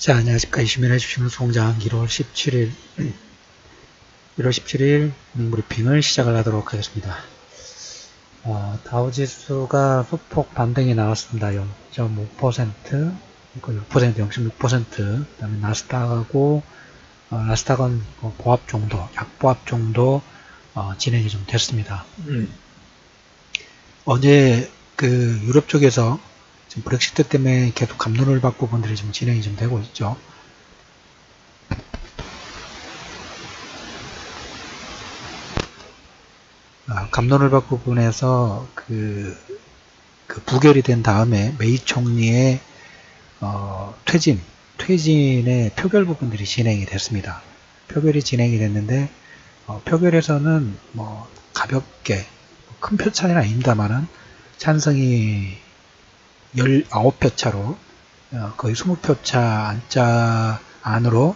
자, 안녕하십니까. 이슈면의 주식은 송장 1월 17일 브리핑을 시작을 하도록 하겠습니다. 다우지수가 소폭 반등이 나왔습니다. 0.5%, 0.6%, 그 다음에 나스닥하고, 나스닥은 보합 정도, 약보합 정도, 진행이 좀 됐습니다. 어제 유럽 쪽에서 지금 브렉시트 때문에 계속 갑론을박 부분들이 좀 진행이 좀 되고 있죠. 갑론을박 부분에서 부결이 된 다음에 메이 총리의 퇴진의 표결 부분들이 진행이 됐습니다. 표결이 진행이 됐는데 표결에서는 가볍게 큰 표 차이는 아닙니다만은 찬성이 19표 차로 거의 20표 차 안으로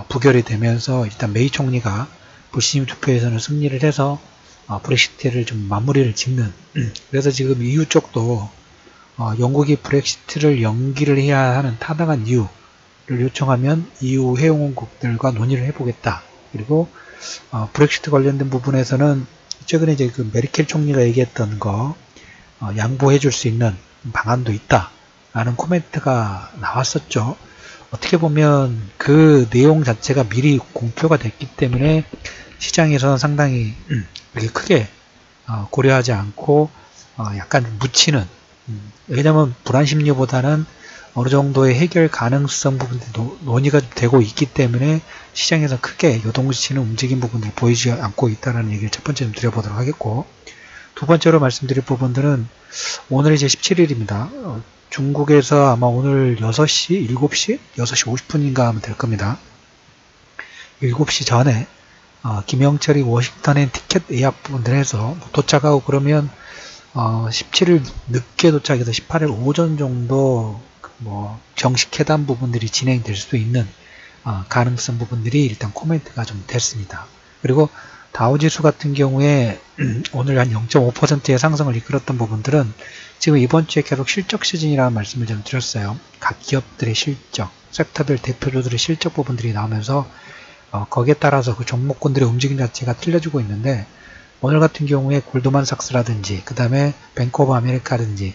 부결이 되면서 일단 메이 총리가 불신 투표에서는 승리를 해서 브렉시트를 좀 마무리를 짓는, 그래서 지금 EU 쪽도 영국이 브렉시트를 연기를 해야 하는 타당한 이유를 요청하면 EU 회원국들과 논의를 해보겠다. 그리고 브렉시트 관련된 부분에서는 최근에 이제 메르켈 총리가 얘기했던 거 양보해 줄 수 있는 방안도 있다 라는 코멘트가 나왔었죠. 어떻게 보면 그 내용 자체가 미리 공표가 됐기 때문에 시장에서는 상당히 이렇게 크게 고려하지 않고 약간 묻히는, 왜냐하면 불안심리보다는 어느 정도의 해결 가능성 부분들이 논의가 되고 있기 때문에 시장에서 크게 요동치는 움직임 부분들이 보이지 않고 있다는 얘기를 첫 번째 좀 드려보도록 하겠고, 두 번째로 말씀드릴 부분들은 오늘 이제 17일입니다. 중국에서 아마 오늘 6시, 7시? 6시 50분인가 하면 될 겁니다. 7시 전에 김영철이 워싱턴에 티켓 예약 부분들 해서 도착하고 그러면 17일 늦게 도착해서 18일 오전 정도 정식 회담 부분들이 진행될 수 있는 가능성 부분들이 일단 코멘트가 좀 됐습니다. 그리고 다우지수 같은 경우에 오늘 한 0.5%의 상승을 이끌었던 부분들은 지금 이번 주에 계속 실적 시즌이라는 말씀을 좀 드렸어요. 각 기업들의 실적, 섹터별 대표주들의 실적 부분들이 나오면서 거기에 따라서 그 종목군들의 움직임 자체가 틀려지고 있는데, 오늘 같은 경우에 골드만삭스라든지 그 다음에 뱅크 오브 아메리카든지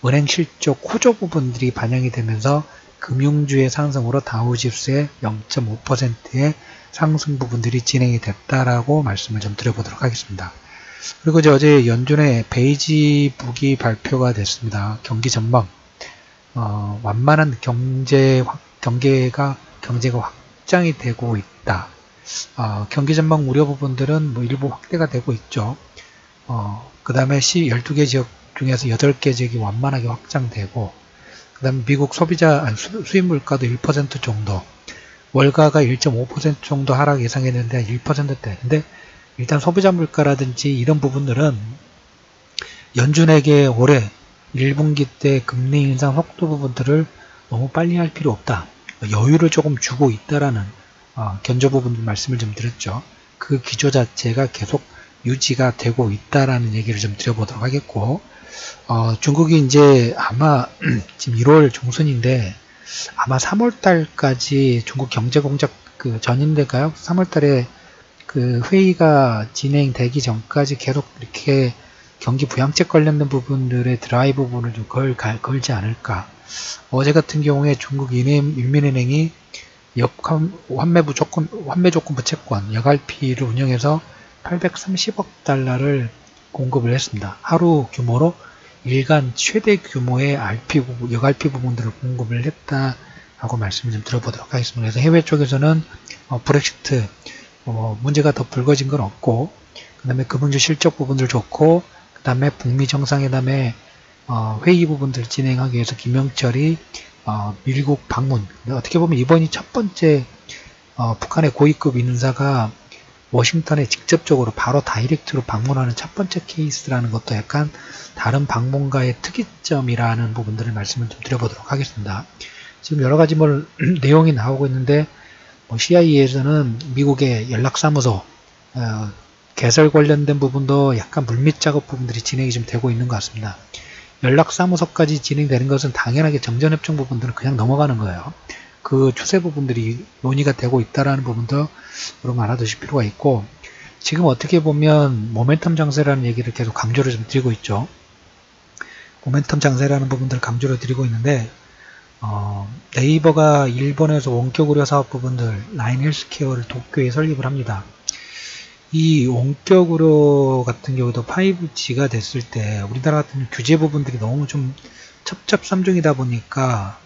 은행 실적 호조 부분들이 반영이 되면서 금융주의 상승으로 다우지수의 0.5%의 상승 부분들이 진행이 됐다라고 말씀을 좀 드려보도록 하겠습니다. 그리고 어제 연준의 베이지북이 발표가 됐습니다. 경기 전망, 완만한 경제가 확장이 되고 있다. 경기 전망 우려 부분들은 일부 확대가 되고 있죠. 그 다음에 12개 지역 중에서 8개 지역이 완만하게 확장되고, 그 다음에 미국 수입 물가도 1% 정도, 월가가 1.5% 정도 하락 예상했는데 1%대. 근데 일단 소비자 물가라든지 이런 부분들은 연준에게 올해 1분기 때 금리 인상 속도 부분들을 너무 빨리 할 필요 없다. 여유를 조금 주고 있다라는 견조 부분들 말씀을 좀 드렸죠. 그 기조 자체가 계속 유지가 되고 있다라는 얘기를 좀 드려보도록 하겠고, 중국이 이제 아마 지금 1월 중순인데 아마 3월달까지 중국 경제공작 전인데가요. 3월달에 회의가 진행되기 전까지 계속 이렇게 경기 부양책 관련된 부분들의 드라이브 부분을 좀 걸지 않을까. 어제 같은 경우에 중국 인민은행이 환매 조건부 채권 여갈피를 운영해서 830억 달러를 공급을 했습니다. 하루 규모로 일간 최대 규모의 여갈피 부분들을 공급을 했다라고 말씀을 좀 들어보도록 하겠습니다. 그래서 해외 쪽에서는 브렉시트 문제가 더 불거진 건 없고, 그 다음에 금융주 실적 부분들 좋고, 그 다음에 북미 정상회담의 회의 부분들 진행하기 위해서 김영철이 미국 방문, 어떻게 보면 이번이 첫 번째 북한의 고위급 인사가 워싱턴에 직접적으로 바로 다이렉트로 방문하는 첫 번째 케이스라는 것도 약간 다른 방문가의 특이점이라는 부분들을 말씀을 좀 드려보도록 하겠습니다. 지금 여러 가지 내용이 나오고 있는데, CIA에서는 미국의 연락사무소 개설 관련된 부분도 약간 물밑 작업 부분들이 진행이 좀 되고 있는 것 같습니다. 연락사무소까지 진행되는 것은 당연하게 정전협정 부분들은 그냥 넘어가는 거예요. 그 추세 부분들이 논의가 되고 있다라는 부분도 여러분 알아두실 필요가 있고, 지금 어떻게 보면 모멘텀 장세라는 얘기를 계속 강조를 좀 드리고 있죠. 모멘텀 장세라는 부분들을 강조를 드리고 있는데, 네이버가 일본에서 원격 의료 사업 부분들 라인 헬스케어를 도쿄에 설립을 합니다. 이 원격 의료 같은 경우도 5G가 됐을 때 우리나라 같은 규제 부분들이 너무 좀 첩첩산중이다 보니까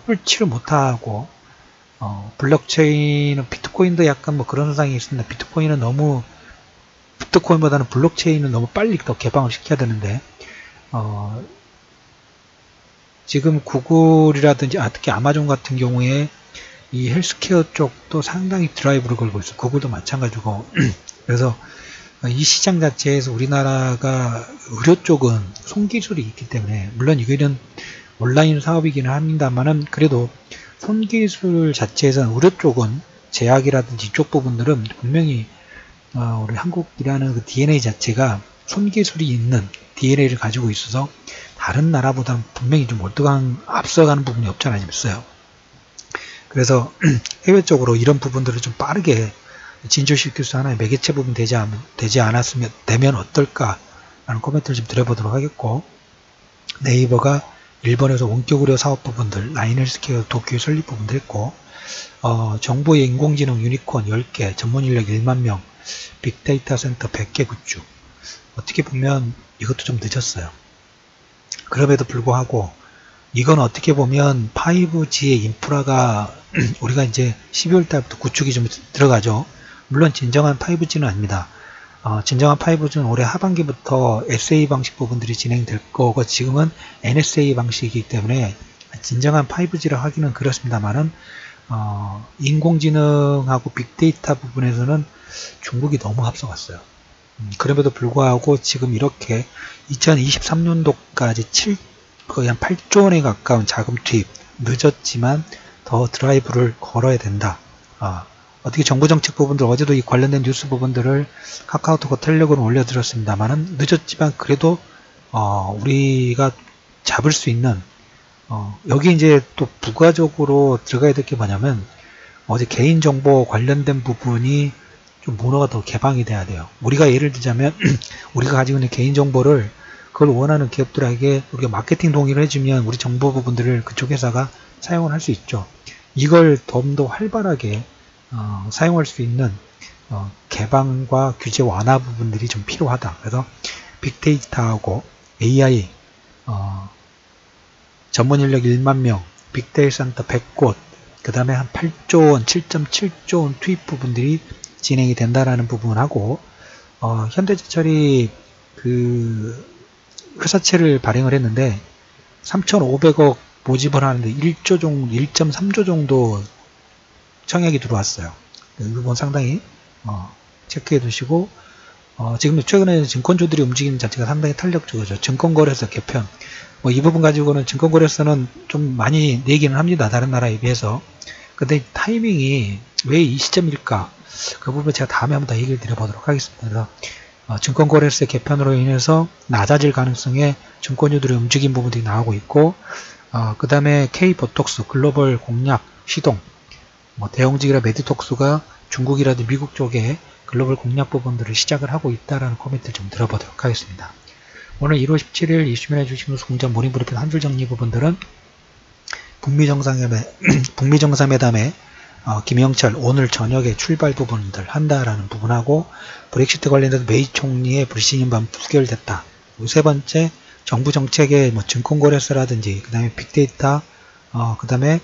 뚫지를 못하고, 블록체인은 비트코인도 약간 뭐 그런 현상이 있습니다. 비트코인보다는 블록체인은 너무 빨리 더 개방을 시켜야 되는데, 지금 구글이라든지 특히 아마존 같은 경우에 이 헬스케어 쪽도 상당히 드라이브를 걸고 있어요. 구글도 마찬가지고. 그래서 이 시장 자체에서 우리나라가 의료 쪽은 손기술이 있기 때문에, 물론 이거는 온라인 사업이기는 합니다만은 그래도 손기술 자체에서는 의료 쪽은 제약이라든지 이쪽 부분들은 분명히 우리 한국이라는 그 DNA 자체가 손기술이 있는 DNA를 가지고 있어서 다른 나라보다는 분명히 좀 앞서가는 부분이 없지 않아 있어요. 그래서 해외 쪽으로 이런 부분들을 좀 빠르게 진출시킬 수 하나의 매개체 부분 되면 어떨까라는 코멘트를 좀 드려보도록 하겠고, 네이버가 일본에서 원격 의료 사업 부분들, 라인 헬스케어 도쿄 설립 부분도 했고, 정보의 인공지능 유니콘 10개, 전문 인력 1만 명, 빅데이터 센터 100개 구축. 어떻게 보면 이것도 좀 늦었어요. 그럼에도 불구하고 이건 어떻게 보면 5G의 인프라가 우리가 이제 12월 달부터 구축이 좀 들어가죠. 물론 진정한 5G는 아닙니다. 진정한 5G는 올해 하반기부터 SA 방식 부분들이 진행될 거고, 지금은 NSA 방식이기 때문에 진정한 5G라 하기는 그렇습니다만은, 인공지능하고 빅데이터 부분에서는 중국이 너무 앞서갔어요. 그럼에도 불구하고 지금 이렇게 2023년도까지 거의 한 8조 원에 가까운 자금 투입, 늦었지만 더 드라이브를 걸어야 된다. 어떻게 정부정책 부분들, 어제도 이 관련된 뉴스 부분들을 카카오톡 텔레그램 올려드렸습니다만은 늦었지만 그래도 우리가 잡을 수 있는, 여기 이제 또 부가적으로 들어가야 될 게 뭐냐면, 어제 개인정보 관련된 부분이 좀 문화가 더 개방이 돼야 돼요. 우리가 예를 들자면 우리가 가지고 있는 개인정보를 그걸 원하는 기업들에게 우리가 마케팅 동의를 해주면 우리 정보 부분들을 그쪽 회사가 사용을 할 수 있죠. 이걸 좀 더 활발하게 사용할 수 있는 개방과 규제 완화 부분들이 좀 필요하다. 그래서 빅데이터하고 AI, 전문 인력 1만 명, 빅데이터 센터 100곳, 그 다음에 한 8조 원, 7.7조 원 투입 부분들이 진행이 된다라는 부분하고, 현대제철이 그 회사채를 발행을 했는데 3,500억 모집을 하는데 1.3조 정도 청약이 들어왔어요. 이 부분 상당히 체크해 두시고, 지금 최근에 증권주들이 움직이는 자체가 상당히 탄력적이죠. 증권거래소 개편, 이 부분 가지고는 증권거래소는 좀 많이 내기는 합니다. 다른 나라에 비해서. 근데 타이밍이 왜 이 시점일까? 그 부분 제가 다음에 한번 더 얘기를 드려보도록 하겠습니다. 그래서 증권거래소 개편으로 인해서 낮아질 가능성에 증권주들의 움직임 부분들이 나오고 있고, 그 다음에 K보톡스 글로벌 공략 시동, 대형직이라 메디톡스가 중국이라든지 미국 쪽에 글로벌 공략 부분들을 시작을 하고 있다라는 코멘트를 좀 들어보도록 하겠습니다. 오늘 1월 17일 이슈면에 주식 뉴스 공장 모닝 브리핑 한 줄 정리 부분들은 북미 정상회담에 김영철 오늘 저녁에 출발 부분들 한다라는 부분하고, 브렉시트 관련해서 메이 총리의 불신임 반 부결됐다. 세 번째, 정부 정책의 증권거래소라든지, 그 다음에 빅데이터, 그 다음에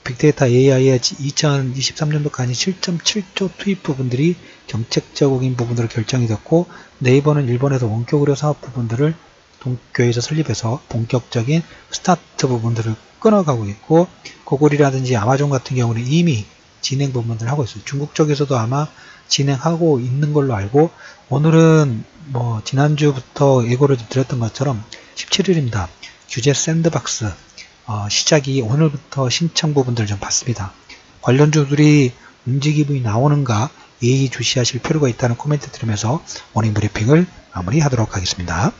빅데이터 AI의 2023년도까지 7.7조 투입 부분들이 정책적인 부분으로 결정이 됐고, 네이버는 일본에서 원격 의료 사업 부분들을 도쿄에서 설립해서 본격적인 스타트 부분들을 끊어가고 있고, 구글이라든지 아마존 같은 경우는 이미 진행 부분들을 하고 있어요. 중국 쪽에서도 아마 진행하고 있는 걸로 알고, 오늘은 지난주부터 예고를 드렸던 것처럼 17일입니다. 규제 샌드박스 시작이 오늘부터 신청 부분들 좀 봤습니다. 관련주들이 움직임이 나오는가 예의주시하실 필요가 있다는 코멘트 드리면서 모닝 브리핑을 마무리하도록 하겠습니다.